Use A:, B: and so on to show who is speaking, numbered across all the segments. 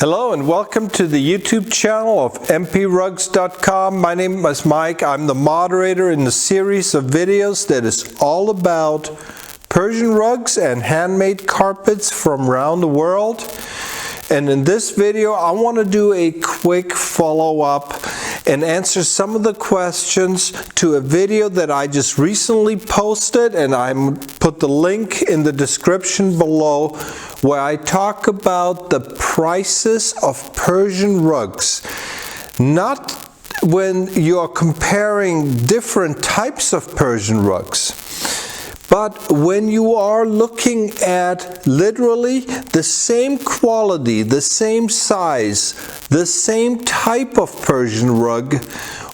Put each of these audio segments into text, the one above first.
A: Hello and welcome to the YouTube channel of mprugs.com. My name is Mike. I'm the moderator in the series of videos that is all about Persian rugs and handmade carpets from around the world. And in this video, I want to do a quick follow-up and answer some of the questions to a video that I just recently posted, and I put the link in the description below, where I talk about the prices of Persian rugs. Not when you are comparing different types of Persian rugs, but when you are looking at literally the same quality, the same size, the same type of Persian rug,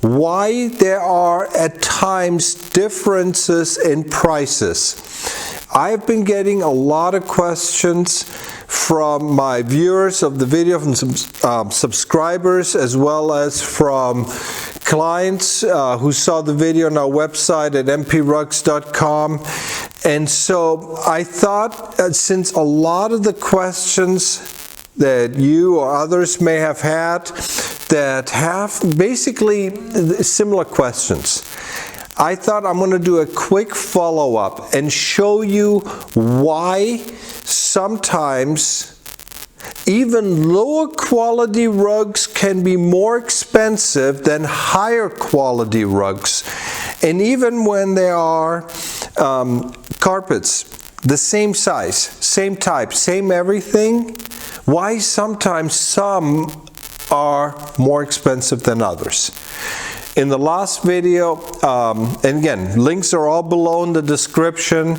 A: why there are at times differences in prices. I've been getting a lot of questions from my viewers of the video, from some subscribers, as well as from clients who saw the video on our website at mprugs.com. And so I thought, since a lot of the questions that you or others may have had that have basically similar questions, I thought I'm going to do a quick follow-up and show you why sometimes even lower quality rugs can be more expensive than higher quality rugs. And even when they are carpets, the same size, same type, same everything, why sometimes some are more expensive than others. In the last video, and again, links are all below in the description,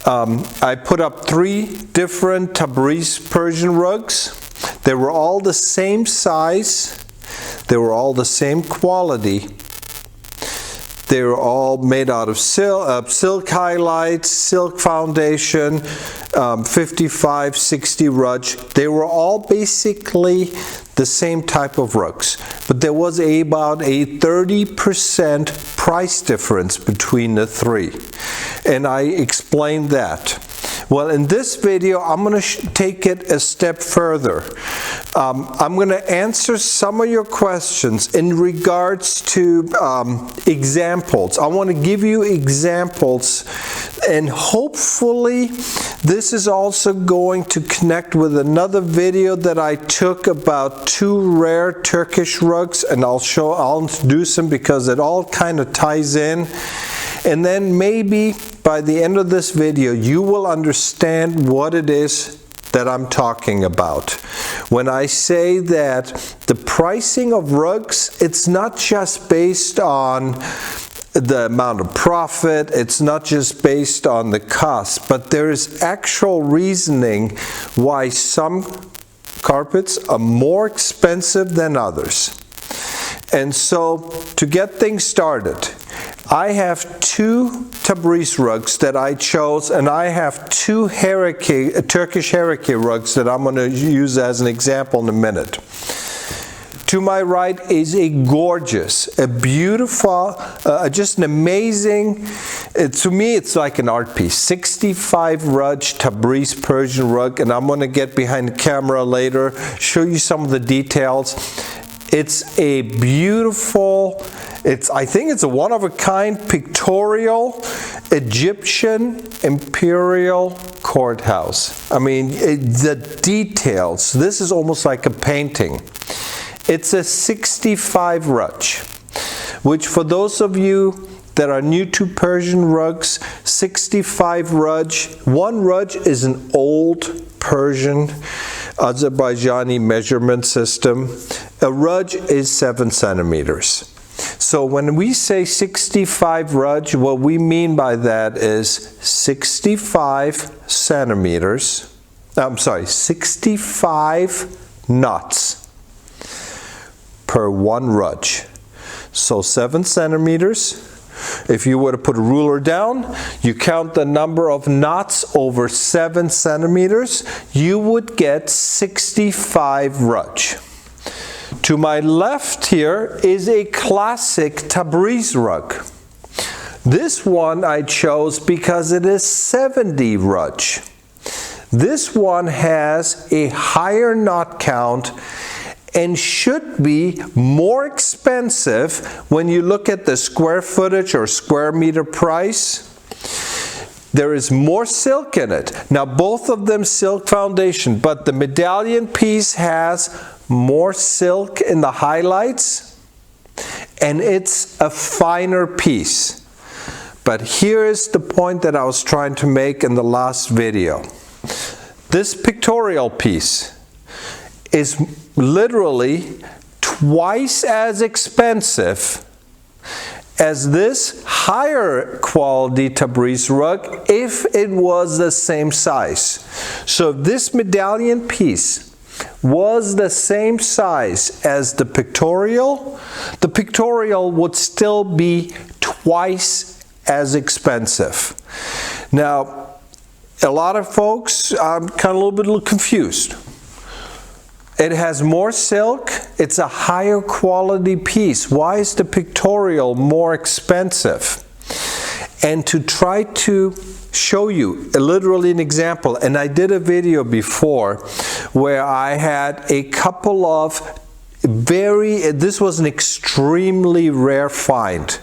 A: I put up 3 different Tabriz Persian rugs. They were all the same size, they were all the same quality, they were all made out of silk highlights, silk foundation, 55-60 rug. They were all basically the same type of rugs, but there was about a 30% price difference between the 3, and I explained that. Well, in this video, I'm going to take it a step further. I'm going to answer some of your questions in regards to examples. I want to give you examples, and hopefully this is also going to connect with another video that I took about 2 rare Turkish rugs, and I'll introduce them because it all kind of ties in. And then maybe by the end of this video, you will understand what it is that I'm talking about. When I say that the pricing of rugs, it's not just based on the amount of profit, it's not just based on the cost, but there is actual reasoning why some carpets are more expensive than others. And so, to get things started, I have 2 Tabriz rugs that I chose, and I have 2 Turkish harike rugs that I'm going to use as an example in a minute. To my right is a gorgeous, a beautiful, just an amazing, to me it's like an art piece, 65 rug Tabriz Persian rug, and I'm going to get behind the camera later, show you some of the details. It's a beautiful, I think it's a one-of-a-kind pictorial Egyptian Imperial courthouse. I mean, the details, this is almost like a painting. It's a 65 rug, which for those of you that are new to Persian rugs, 65 rug, 1 rug is an old Persian Azerbaijani measurement system. A rug is 7 centimeters. So when we say 65 rug, what we mean by that is 65 centimeters, 65 knots per 1 rug. So 7 centimeters. If you were to put a ruler down, you count the number of knots over 7 centimeters, you would get 65 rug. To my left here is a classic Tabriz rug. This one I chose because it is 70 rug. This one has a higher knot count and should be more expensive when you look at the square footage or square meter price. There is more silk in it. Now both of them silk foundation, but the medallion piece has more silk in the highlights and it's a finer piece. But here is the point that I was trying to make in the last video. This pictorial piece is literally twice as expensive as this higher quality Tabriz rug if it was the same size. So if this medallion piece was the same size as the pictorial would still be twice as expensive. Now, a lot of folks are kind of a little bit confused. It has more silk, it's a higher quality piece. Why is the pictorial more expensive? And to try to show you literally an example, and I did a video before where I had a couple of this was an extremely rare find.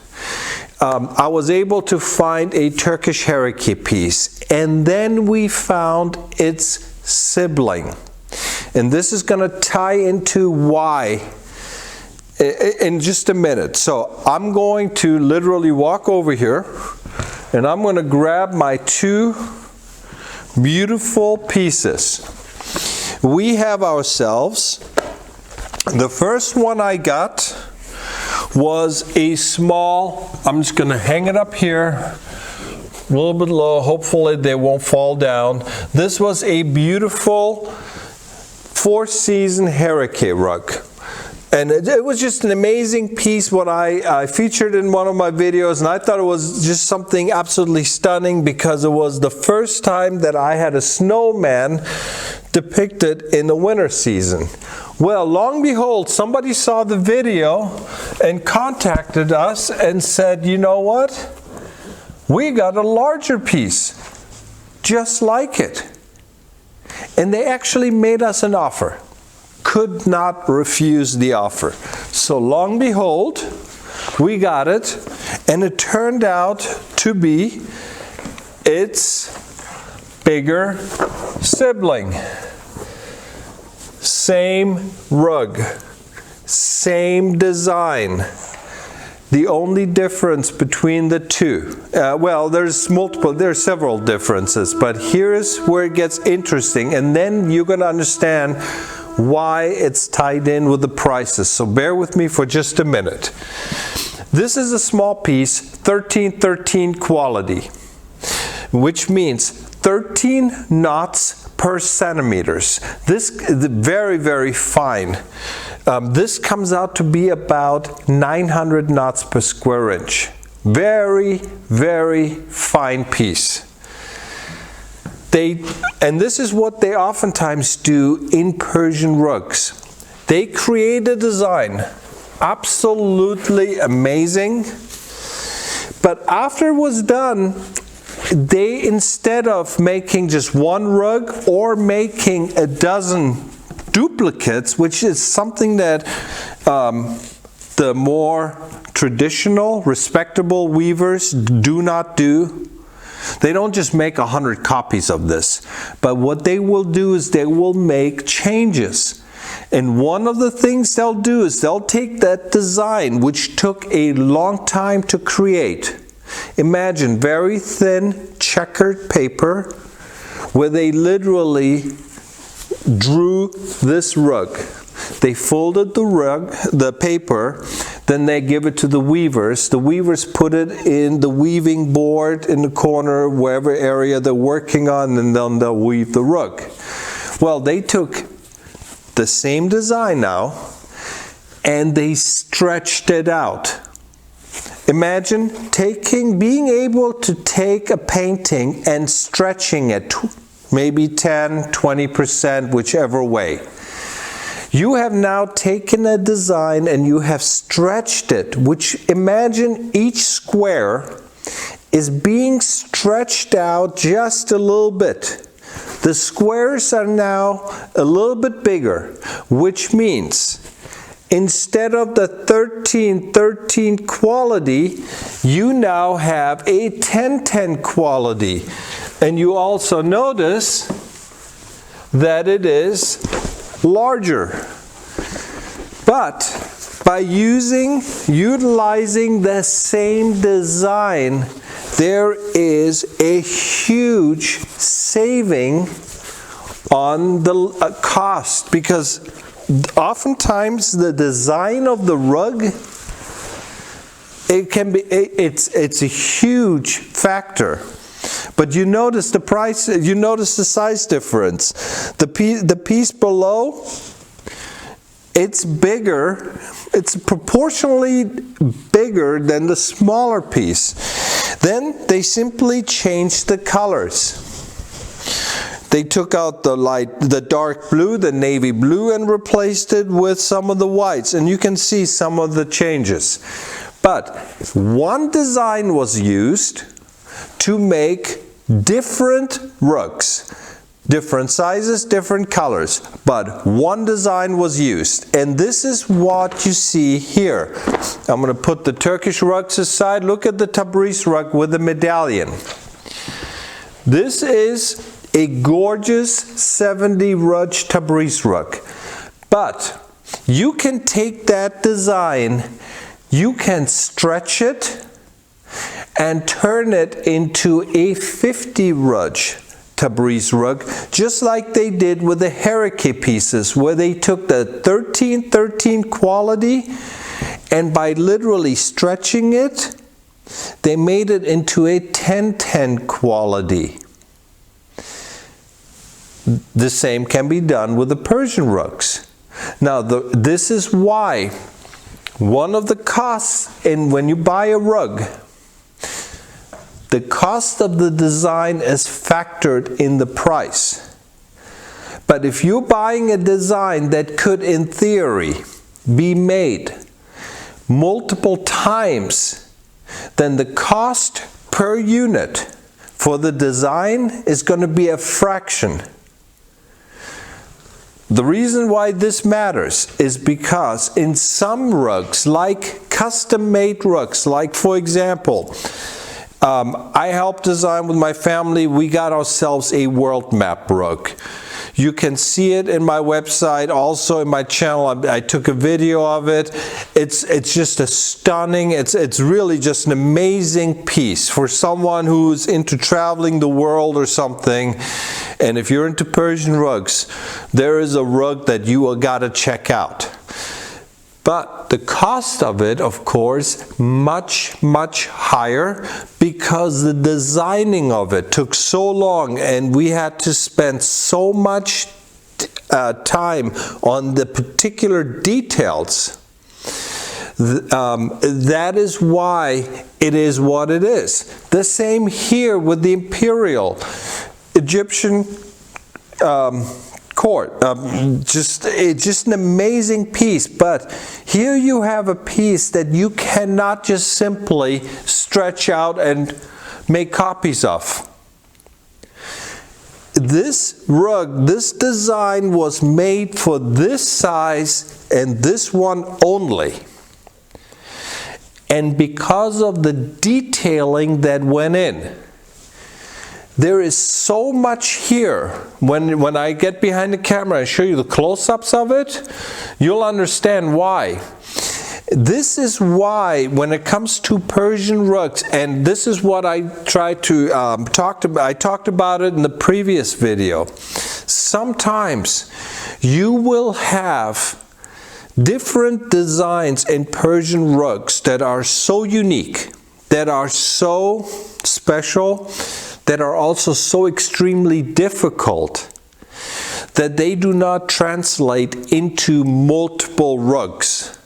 A: I was able to find a Turkish harike piece, and then we found its sibling. And this is going to tie into why in just a minute. So I'm going to literally walk over here and I'm going to grab my two beautiful pieces. We have ourselves, the first one I got was a small, I'm just going to hang it up here, a little bit low, hopefully they won't fall down. This was a beautiful four-season harike rug. And it was just an amazing piece. What I featured in one of my videos, and I thought it was just something absolutely stunning because it was the first time that I had a snowman depicted in the winter season. Well, long and behold, somebody saw the video and contacted us and said, you know what? We got a larger piece, just like it. And they actually made us an offer. Could not refuse the offer. So long and behold, we got it, and it turned out to be its bigger sibling. Same rug, same design. The only difference between the two, well, there's several differences, but here's where it gets interesting, and then you're going to understand why it's tied in with the prices. So bear with me for just a minute. This is a small piece, 1313 quality, which means 13 knots per centimeters. This is very, very fine. This comes out to be about 900 knots per square inch. Very, very fine piece. And this is what they oftentimes do in Persian rugs. They create a design, absolutely amazing, but after it was done, they, instead of making just one rug or making a dozen duplicates, which is something that the more traditional, respectable weavers do not do. They don't just make 100 copies of this, but what they will do is they will make changes. And one of the things they'll do is they'll take that design, which took a long time to create. Imagine very thin checkered paper where they literally drew this rug. They folded the rug, the paper, then they give it to the weavers. The weavers put it in the weaving board in the corner, wherever area they're working on, and then they'll weave the rug. Well, they took the same design now and they stretched it out. Imagine being able to take a painting and stretching it, maybe 10, 20%, whichever way. You have now taken a design and you have stretched it, which imagine each square is being stretched out just a little bit. The squares are now a little bit bigger, which means instead of the 13-13 quality, you now have a 10-10 quality. And you also notice that it is larger. But by utilizing the same design, there is a huge saving on the cost, because oftentimes the design of the rug, it's a huge factor. But you notice the price, you notice the size difference. The piece below, it's bigger, it's proportionally bigger than the smaller piece. Then they simply changed the colors. They took out the dark blue, the navy blue, and replaced it with some of the whites. And you can see some of the changes. But one design was used to make different rugs. Different sizes, different colors, but one design was used. And this is what you see here. I'm going to put the Turkish rugs aside. Look at the Tabriz rug with the medallion. This is a gorgeous 70 Raj Tabriz rug. But you can take that design, you can stretch it and turn it into a 50 Raj Tabriz rug, just like they did with the Harike pieces, where they took the 13-13 quality and by literally stretching it, they made it into a 10-10 quality. The same can be done with the Persian rugs. Now, this is why one of the costs when you buy a rug, the cost of the design is factored in the price. But if you're buying a design that could, in theory, be made multiple times, then the cost per unit for the design is going to be a fraction. The reason why this matters is because in some rugs, like custom-made rugs, like for example, I helped design with my family. We got ourselves a world map rug. You can see it in my website, also in my channel. I took a video of it. It's just a stunning, it's really just an amazing piece for someone who's into traveling the world or something. And if you're into Persian rugs, there is a rug that you gotta check out. But the cost of it, of course, much higher, because the designing of it took so long and we had to spend so much time on the particular details. That is why it is what it is. The same here with the Imperial Egyptian court. Just an amazing piece. But here you have a piece that you cannot just simply stretch out and make copies of. This rug, this design was made for this size and this one only. And because of the detailing that went in, there is so much here. When I get behind the camera and show you the close-ups of it, you'll understand why. This is why when it comes to Persian rugs, and this is what I tried to talk about. I talked about it in the previous video. Sometimes you will have different designs in Persian rugs that are so unique, that are so special, that are also so extremely difficult that they do not translate into multiple rugs.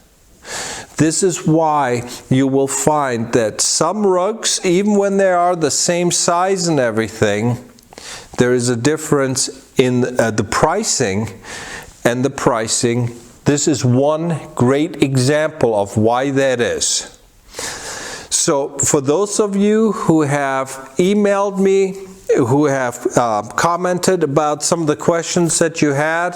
A: This is why you will find that some rugs, even when they are the same size and everything, there is a difference in the pricing and the pricing. This is one great example of why that is. So for those of you who have emailed me who have commented about some of the questions that you had.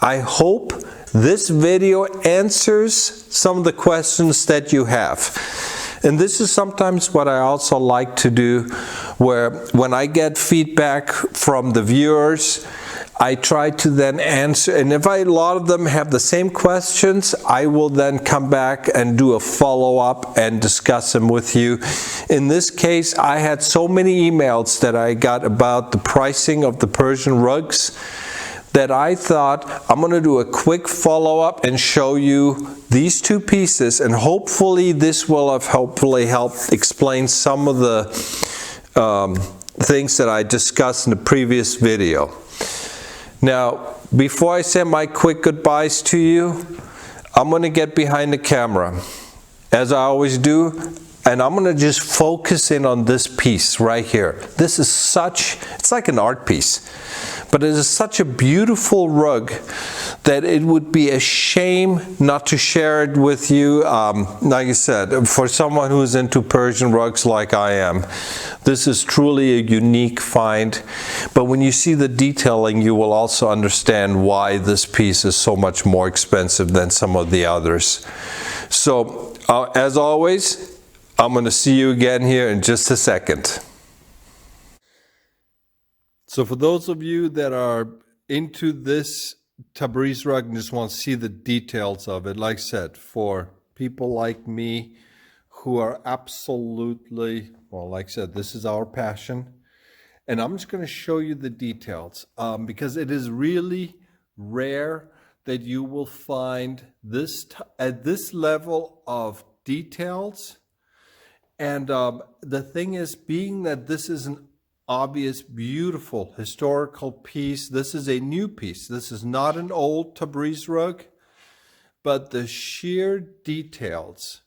A: I hope this video answers some of the questions that you have. And this is sometimes what I also like to do, where when I get feedback from the viewers, I try to then answer, and if a lot of them have the same questions, I will then come back and do a follow-up and discuss them with you. In this case, I had so many emails that I got about the pricing of the Persian rugs that I thought I'm going to do a quick follow-up and show you these two pieces, and hopefully this will have helped explain some of the things that I discussed in the previous video. Now, before I say my quick goodbyes to you, I'm going to get behind the camera, as I always do, and I'm going to just focus in on this piece right here. This is it's like an art piece, but it is such a beautiful rug that it would be a shame not to share it with you. Like I said, for someone who's into Persian rugs like I am, this is truly a unique find. But when you see the detailing, you will also understand why this piece is so much more expensive than some of the others. So, as always, I'm going to see you again here in just a second. So for those of you that are into this Tabriz rug and just want to see the details of it, like I said, for people like me who are absolutely, well, like I said, this is our passion. And I'm just going to show you the details because it is really rare that you will find this at this level of details. And the thing is, being that this is an obvious, beautiful historical piece, this is a new piece. This is not an old Tabriz rug, but the sheer details,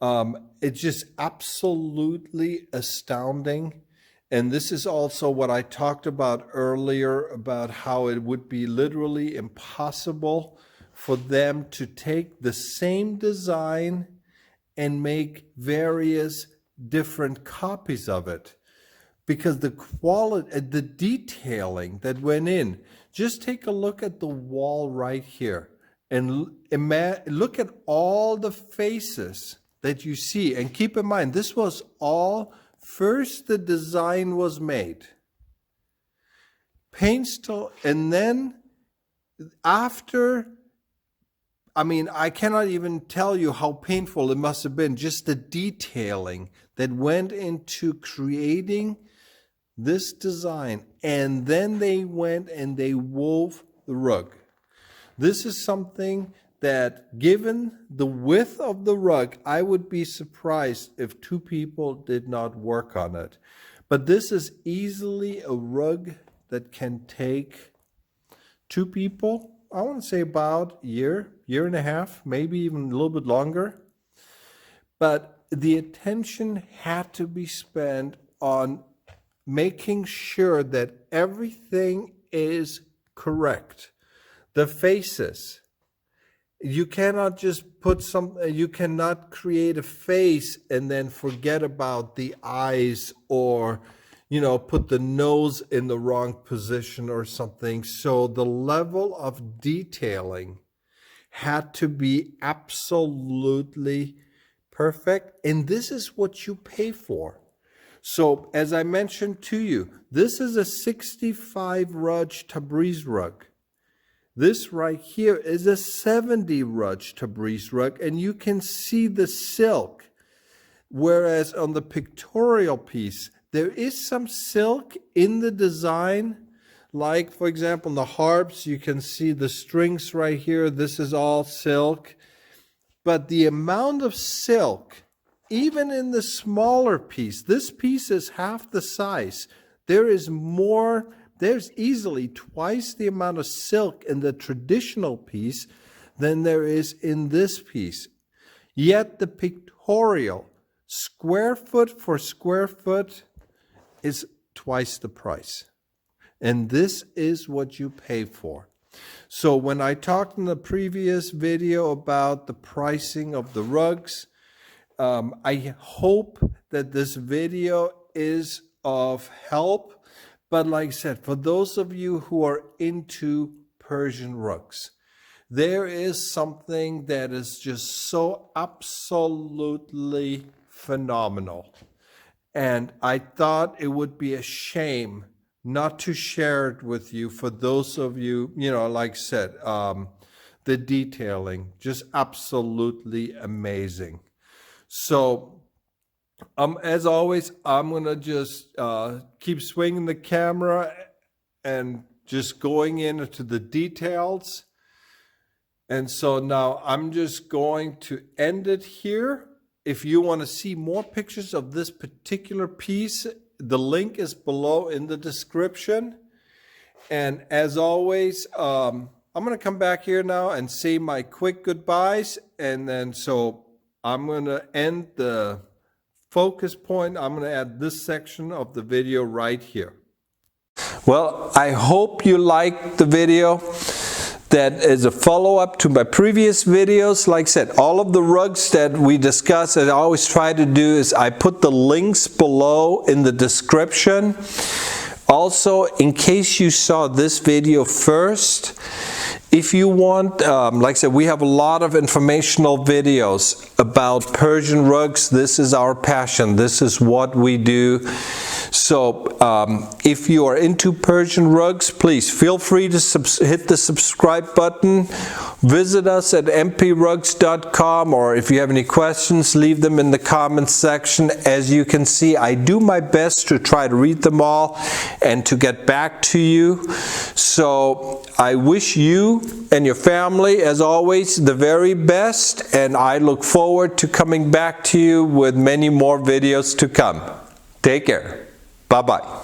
A: it's just absolutely astounding. And this is also what I talked about earlier, about how it would be literally impossible for them to take the same design and make various different copies of it, because the quality, the detailing that went in. Just take a look at the wall right here and look at all the faces that you see. And keep in mind, this was all, first the design was made, and then after, I mean, I cannot even tell you how painful it must have been, just the detailing that went into creating this design. And then they went and they wove the rug. This is something that, given the width of the rug, I would be surprised if two people did not work on it. But this is easily a rug that can take two people, I want to say about a year and a half, maybe even a little bit longer. But the attention had to be spent on making sure that everything is correct. The faces, you cannot just put you cannot create a face and then forget about the eyes, or put the nose in the wrong position or something. So the level of detailing had to be absolutely perfect. And this is what you pay for. So as I mentioned to you, this is a 65 Raj Tabriz rug. This right here is a 70 Raj Tabriz rug, and you can see the silk. Whereas on the pictorial piece, there is some silk in the design, like, for example, in the harps, you can see the strings right here. This is all silk. But the amount of silk, even in the smaller piece, this piece is half the size. There is more, there's easily twice the amount of silk in the traditional piece than there is in this piece. Yet the pictorial, square foot for square foot, is twice the price. And this is what you pay for. So when I talked in the previous video about the pricing of the rugs, I hope that this video is of help. But like I said, for those of you who are into Persian rugs, there is something that is just so absolutely phenomenal. And I thought it would be a shame not to share it with you. For those of you, like I said, the detailing, just absolutely amazing. So as always, I'm going to just keep swinging the camera and just going into the details. And so now I'm just going to end it here. If you want to see more pictures of this particular piece, the link is below in the description. And as always, I'm going to come back here now and say my quick goodbyes. And then so I'm going to end the focus point. I'm going to add this section of the video right here. Well, I hope you liked the video. That is a follow-up to my previous videos. Like I said, all of the rugs that we discussed, and I always try to do is I put the links below in the description. Also, in case you saw this video first, if you want, like I said, we have a lot of informational videos about Persian rugs. This is our passion. This is what we do. So if you are into Persian rugs, please feel free to hit the subscribe button. Visit us at mprugs.com, or if you have any questions, leave them in the comments section. As you can see, I do my best to try to read them all and to get back to you. So I wish you and your family, as always, the very best, and I look forward to coming back to you with many more videos to come. Take care. Bye-bye.